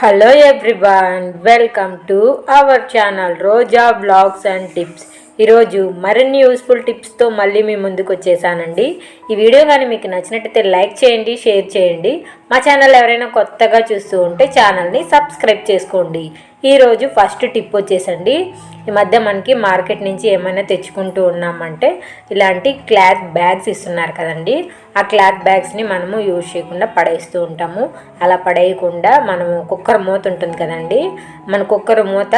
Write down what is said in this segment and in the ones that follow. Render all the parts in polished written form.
Hello everyone, welcome to our channel Roja blogs and tips. ఈరోజు మరిన్ని useful టిప్స్తో మళ్ళీ మీ ముందుకు వచ్చేసానండి. ఈ వీడియో కానీ మీకు నచ్చినట్టయితే లైక్ చేయండి, షేర్ చేయండి. మా ఛానల్ ఎవరైనా కొత్తగా చూస్తూ ఉంటే ఛానల్ని సబ్స్క్రైబ్ చేసుకోండి. ఈరోజు ఫస్ట్ టిప్ వచ్చేసండి, ఈ మధ్య మనకి మార్కెట్ నుంచి ఏమైనా తెచ్చుకుంటూ ఉన్నామంటే ఇలాంటి క్లాత్ బ్యాగ్స్ ఇస్తున్నారు కదండి. ఆ క్లాత్ బ్యాగ్స్ని మనము యూజ్ చేయకుండా పడేస్తూ ఉంటాము. అలా పడేయకుండా మనము కుక్కర్ మూత ఉంటుంది కదండి, మన కుక్కర్ మూత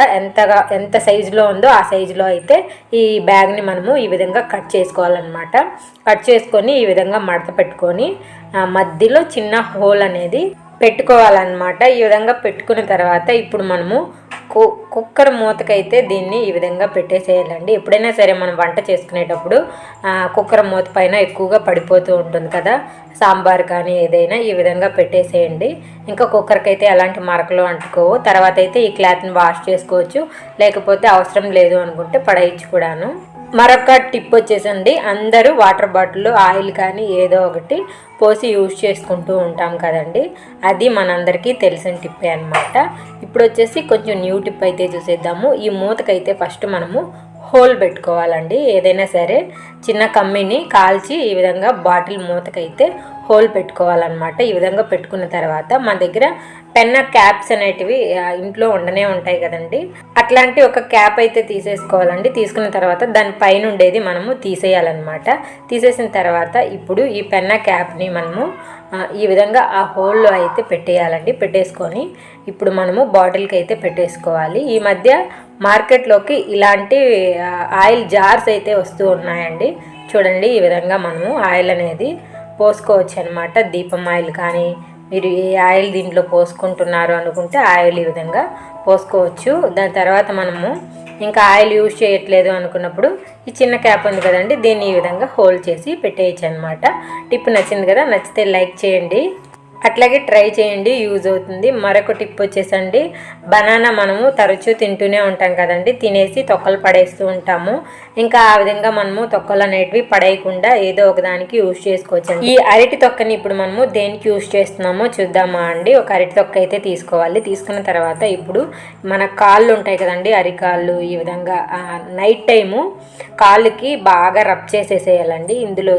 ఎంత సైజులో ఉందో ఆ సైజులో అయితే ఈ బ్యాగ్ని మనము ఈ విధంగా కట్ చేసుకోవాలన్నమాట. కట్ చేసుకొని ఈ విధంగా మడత పెట్టుకొని మధ్యలో చిన్న హోల్ అనేది పెట్టుకోవాలన్నమాట. ఈ విధంగా పెట్టుకున్న తర్వాత ఇప్పుడు మనము కుక్కర్ మూతకైతే దీన్ని ఈ విధంగా పెట్టేసేయాలండి. ఎప్పుడైనా సరే మనం వంట చేసుకునేటప్పుడు కుక్కర్ మూత పైన ఎక్కువగా పడిపోతూ ఉంటుంది కదా, సాంబార్ కానీ ఏదైనా ఈ విధంగా పెట్టేసేయండి. ఇంకా కుక్కర్కి అయితే ఎలాంటి మరకలు అంటుకోవు. తర్వాత అయితే ఈ క్లాత్ని వాష్ చేసుకోవచ్చు, లేకపోతే అవసరం లేదు అనుకుంటే పడేయచ్చు కూడాను. మరొక టిప్ వచ్చేసండి, అందరూ వాటర్ బాటిల్ ఆయిల్ కానీ ఏదో ఒకటి పోసి యూజ్ చేసుకుంటూ ఉంటాం కదండి. అది మనందరికీ తెలిసిన టిప్పే అనమాట. ఇప్పుడు వచ్చేసి కొంచెం న్యూ టిప్ అయితే చూసేద్దాము. ఈ మూతకైతే ఫస్ట్ మనము హోల్ పెట్టుకోవాలండి. ఏదైనా సరే చిన్న కమ్మిని కాల్చి ఈ విధంగా బాటిల్ మూతకైతే హోల్ పెట్టుకోవాలన్నమాట. ఈ విధంగా పెట్టుకున్న తర్వాత మన దగ్గర పెన్న క్యాప్స్ అనేటివి ఇంట్లో ఉండనే ఉంటాయి కదండి. అట్లాంటి ఒక క్యాప్ అయితే తీసేసుకోవాలండి. తీసుకున్న తర్వాత దాని పైన ఉండేది మనము తీసేయాలన్నమాట. తీసేసిన తర్వాత ఇప్పుడు ఈ పెన్న క్యాప్ని మనము ఈ విధంగా ఆ హోల్లో అయితే పెట్టేయాలండి. పెట్టేసుకొని ఇప్పుడు మనము బాటిల్కి అయితే పెట్టేసుకోవాలి. ఈ మధ్య మార్కెట్లోకి ఇలాంటి ఆయిల్ జార్స్ అయితే వస్తూ ఉన్నాయండి. చూడండి, ఈ విధంగా మనము ఆయిల్ అనేది పోసుకోవచ్చు అనమాట. దీపం ఆయిల్ కానీ మీరు ఏ ఆయిల్ దీంట్లో పోసుకుంటున్నారు అనుకుంటే ఆయిల్ ఈ విధంగా పోసుకోవచ్చు. దాని తర్వాత మనము ఇంకా ఆయిల్ యూజ్ చేయట్లేదు అనుకున్నప్పుడు ఈ చిన్న క్యాప్ ఉంది కదండి, దీన్ని ఈ విధంగా హోల్డ్ చేసి పెట్టేయచ్చు అనమాట. టిప్ నచ్చింది కదా, నచ్చితే లైక్ చేయండి, అట్లాగే ట్రై చేయండి, యూజ్ అవుతుంది. మరొక టిప్ వచ్చేసండి, బనానా మనము తరచూ తింటూనే ఉంటాం కదండి, తినేసి తొక్కలు పడేస్తూ ఉంటాము. ఇంకా ఆ విధంగా మనము తొక్కలు అనేటివి పడేయకుండా ఏదో ఒకదానికి యూజ్ చేసుకోవచ్చండి. ఈ అరటి తొక్కని ఇప్పుడు మనము దేనికి యూజ్ చేస్తున్నామో చూద్దామా అండి. ఒక అరటి తొక్క అయితే తీసుకోవాలి. తీసుకున్న తర్వాత ఇప్పుడు మన కాళ్ళు ఉంటాయి కదండి, అరికాళ్ళు, ఈ విధంగా నైట్ టైము కాళ్ళకి బాగా రబ్ చేసేసేయాలండి. ఇందులో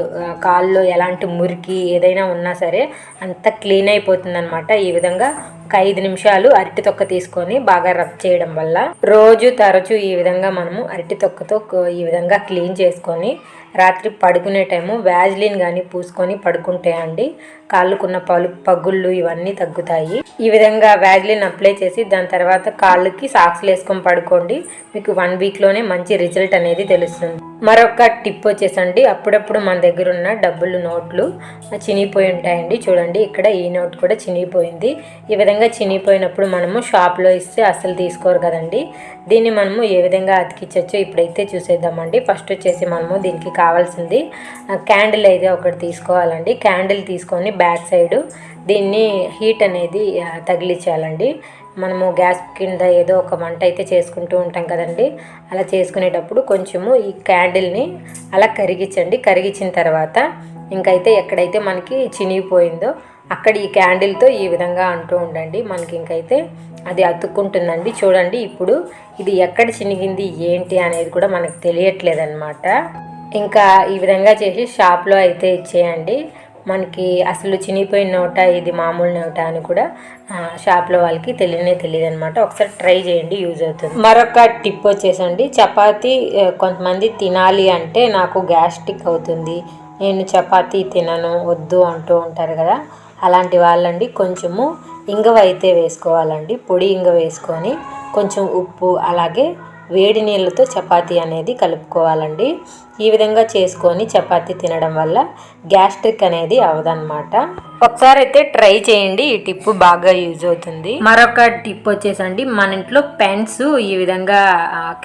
కాళ్ళు ఎలాంటి మురికి ఏదైనా ఉన్నా సరే అంత క్లీన్ అయిపోతుంది అనమాట. ఈ విధంగా ఒక 5 నిమిషాలు అరటి తొక్క తీసుకొని బాగా రబ్ చేయడం వల్ల రోజు తరచూ ఈ విధంగా మనము అరటి తొక్కతో ఈ విధంగా క్లీన్ చేసుకొని రాత్రి పడుకునే టైము వ్యాజ్లిన్ కానీ పూసుకొని పడుకుంటే అండి కాళ్ళకున్న పగుళ్ళు ఇవన్నీ తగ్గుతాయి. ఈ విధంగా వ్యాజ్లిన్ అప్లై చేసి దాని తర్వాత కాళ్ళకి సాక్స్లు వేసుకొని పడుకోండి. మీకు 1 వీక్లోనే మంచి రిజల్ట్ అనేది తెలుస్తుంది. మరొక టిప్ వచ్చేసండి, అప్పుడప్పుడు మన దగ్గర ఉన్న డబ్బులు నోట్లు చినిగిపోయి ఉంటాయండి. చూడండి, ఇక్కడ ఈ నోట్ కూడా చినిగిపోయింది. ఈ విధంగా చినిగిపోయినప్పుడు మనము షాప్లో ఇస్తే అస్సలు తీసుకోరు కదండి. దీన్ని మనము ఏ విధంగా అతికించవచ్చో ఇప్పుడైతే చూసేద్దామండి. ఫస్ట్ వచ్చేసి మనము దీనికి కావాల్సింది క్యాండిల్ అయితే ఒకటి తీసుకోవాలండి. క్యాండిల్ తీసుకొని బ్యాక్ సైడు దీన్ని హీట్ అనేది తగిలించాలండి. మనము గ్యాస్ కింద ఏదో ఒక వంట అయితే చేసుకుంటూ ఉంటాం కదండి, అలా చేసుకునేటప్పుడు కొంచెము ఈ క్యాండిల్ని అలా కరిగించండి. కరిగించిన తర్వాత ఇంకైతే ఎక్కడైతే మనకి చినిగిపోయిందో అక్కడ ఈ క్యాండిల్తో ఈ విధంగా అంటూ ఉండండి. మనకి ఇంకైతే అది అతుక్కుంటుందండి. చూడండి, ఇప్పుడు ఇది ఎక్కడ చినిగింది ఏంటి అనేది కూడా మనకు తెలియట్లేదన్నమాట. ఇంకా ఈ విధంగా చేసి షాప్లో అయితే ఇచ్చేయండి. మనకి అసలు చినిగిపోయిన నోట ఇది మామూలు నోట అని కూడా షాప్లో వాళ్ళకి తెలియదు అనమాట. ఒకసారి ట్రై చేయండి, యూజ్ అవుతుంది. మరొక టిప్ వచ్చేసండి, చపాతీ కొంతమంది తినాలి అంటే నాకు గ్యాస్ట్రిక్ అవుతుంది, నేను చపాతీ తినను వద్దు అంటూ ఉంటారు కదా, అలాంటి వాళ్ళండి కొంచెము ఇంగువ అయితే వేసుకోవాలండి. పొడి ఇంగువ వేసుకొని కొంచెం ఉప్పు అలాగే వేడి నీళ్ళతో చపాతీ అనేది కలుపుకోవాలండి. ఈ విధంగా చేసుకొని చపాతీ తినడం వల్ల గ్యాస్ట్రిక్ అనేది అవదన్నమాట. ఒకసారి అయితే ట్రై చేయండి, ఈ టిప్ బాగా యూజ్ అవుతుంది. మరొక టిప్ వచ్చేసండి, మన ఇంట్లో పెన్స్ ఈ విధంగా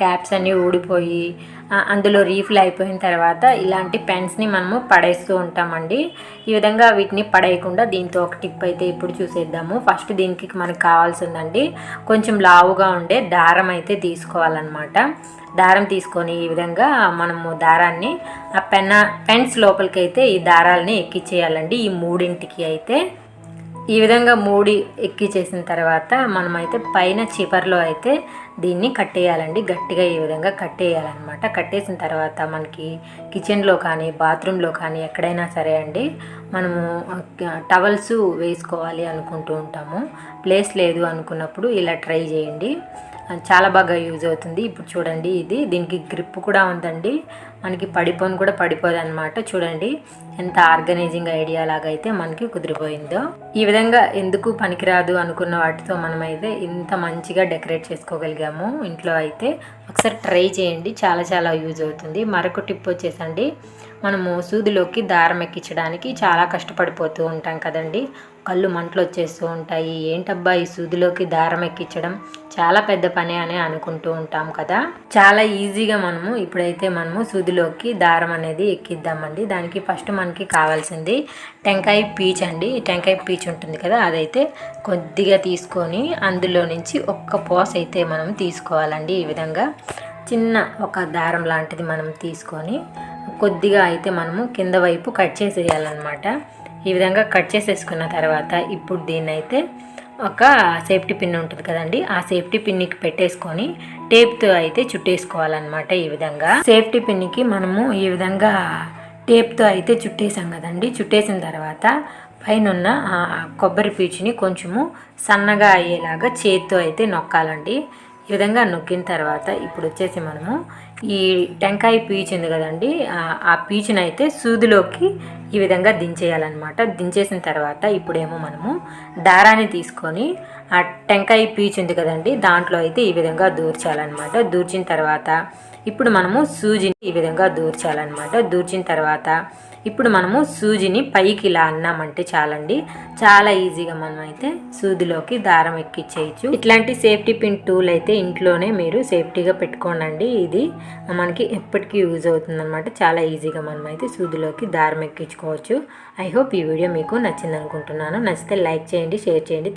క్యాప్స్ అన్నీ ఊడిపోయి అందులో రీఫిల్ అయిపోయిన తర్వాత ఇలాంటి పెన్స్ని మనము పడేస్తూ ఉంటామండి. ఈ విధంగా వీటిని పడేయకుండా దీంతో ఒక టిప్ అయితే ఇప్పుడు చూసేద్దాము. ఫస్ట్ దీనికి మనకు కావాల్సిందండి కొంచెం లావుగా ఉండే దారం అయితే తీసుకోవాలన్నమాట. దారం తీసుకొని ఈ విధంగా మనము దారాన్ని ఆ పెన్స్ లోపలికి అయితే ఈ దారాలని ఎక్కించేయాలండి. ఈ 3కి అయితే ఈ విధంగా మూడి ఎక్కించేసిన తర్వాత మనమైతే పైన చివర్లో అయితే దీన్ని కట్టేయాలండి. గట్టిగా ఈ విధంగా కట్టేయాలన్నమాట. కట్టేసిన తర్వాత మనకి కిచెన్లో కానీ బాత్రూంలో కానీ ఎక్కడైనా సరే అండి మనము టవల్స్ వేసుకోవాలి అనుకుంటూ ఉంటాము. ప్లేస్ లేదు అనుకున్నప్పుడు ఇలా ట్రై చేయండి, చాలా బాగా యూజ్ అవుతుంది. ఇప్పుడు చూడండి, దీనికి గ్రిప్ కూడా ఉందండి, మనకి పడిపోను కూడా పడిపోదు అనమాట. చూడండి ఎంత ఆర్గనైజింగ్ ఐడియా లాగా అయితే మనకి కుదిరిపోయిందో. ఈ విధంగా ఎందుకు పనికిరాదు అనుకున్న వాటితో మనమైతే ఇంత మంచిగా డెకరేట్ చేసుకోగలిగాము ఇంట్లో అయితే. ఒకసారి ట్రై చేయండి, చాలా చాలా యూజ్ అవుతుంది. మరొక టిప్ వచ్చేసండి, మనము సూదిలోకి దారం ఎక్కించడానికి చాలా కష్టపడిపోతూ ఉంటాం కదండి. కళ్ళు మంటలు వచ్చేస్తూ ఉంటాయి. ఏంటబ్బా ఈ సూదిలోకి దారం ఎక్కించడం చాలా పెద్ద పని అని అనుకుంటూ ఉంటాం కదా. చాలా ఈజీగా ఇప్పుడైతే మనము సూదిలోకి దారం అనేది ఎక్కిద్దామండి. దానికి ఫస్ట్ మనకి కావాల్సింది టెంకాయ పీచ్ అండి. టెంకాయ పీచ్ ఉంటుంది కదా, అదైతే కొద్దిగా తీసుకొని అందులో నుంచి ఒక్క పోస అయితే మనం తీసుకోవాలండి. ఈ విధంగా చిన్న ఒక దారం లాంటిది మనం తీసుకొని కొద్దిగా అయితే మనము కింద వైపు కట్ చేసేయాలన్నమాట. ఈ విధంగా కట్ చేసేసుకున్న తర్వాత ఇప్పుడు దీన్ని అయితే ఒక సేఫ్టీ పిన్ ఉంటుంది కదండి, ఆ సేఫ్టీ పిన్నికి పెట్టేసుకొని టేప్తో అయితే చుట్టేసుకోవాలన్నమాట. ఈ విధంగా సేఫ్టీ పిన్నికి మనము ఈ విధంగా టేప్తో అయితే చుట్టేసాం కదండి. చుట్టేసిన తర్వాత పైన కొబ్బరి పీచుని కొంచెము సన్నగా అయ్యేలాగా చేతితో అయితే నొక్కాలండి. ఈ విధంగా నొక్కిన తర్వాత ఇప్పుడు వచ్చేసి మనము ఈ టెంకాయ పీచు ఉంది కదండి, ఆ పీచుని అయితే సూదిలోకి ఈ విధంగా దించేయాలన్నమాట. దించేసిన తర్వాత ఇప్పుడేమో మనము దారాన్ని తీసుకొని ఆ టెంకాయ పీచు ఉంది కదండి, దాంట్లో అయితే ఈ విధంగా దూర్చాలన్నమాట. దూర్చిన తర్వాత ఇప్పుడు మనము సూజిని ఈ విధంగా దూర్చాలన్నమాట. దూర్చిన తర్వాత ఇప్పుడు మనము సూజిని పైకి ఇలా అన్నామంటే చాలండి, చాలా ఈజీగా మనం అయితే సూదిలోకి దారం ఎక్కించేయచ్చు. ఇట్లాంటి సేఫ్టీ పిన్ టూల్ అయితే ఇంట్లోనే మీరు సేఫ్టీగా పెట్టుకోండి. ఇది మనకి ఎప్పటికీ యూజ్ అవుతుంది అనమాట. చాలా ఈజీగా మనం అయితే సూదిలోకి దారం ఎక్కించుకోవచ్చు. ఐ హోప్ ఈ వీడియో మీకు నచ్చింది అనుకుంటున్నాను. నచ్చితే లైక్ చేయండి, షేర్ చేయండి.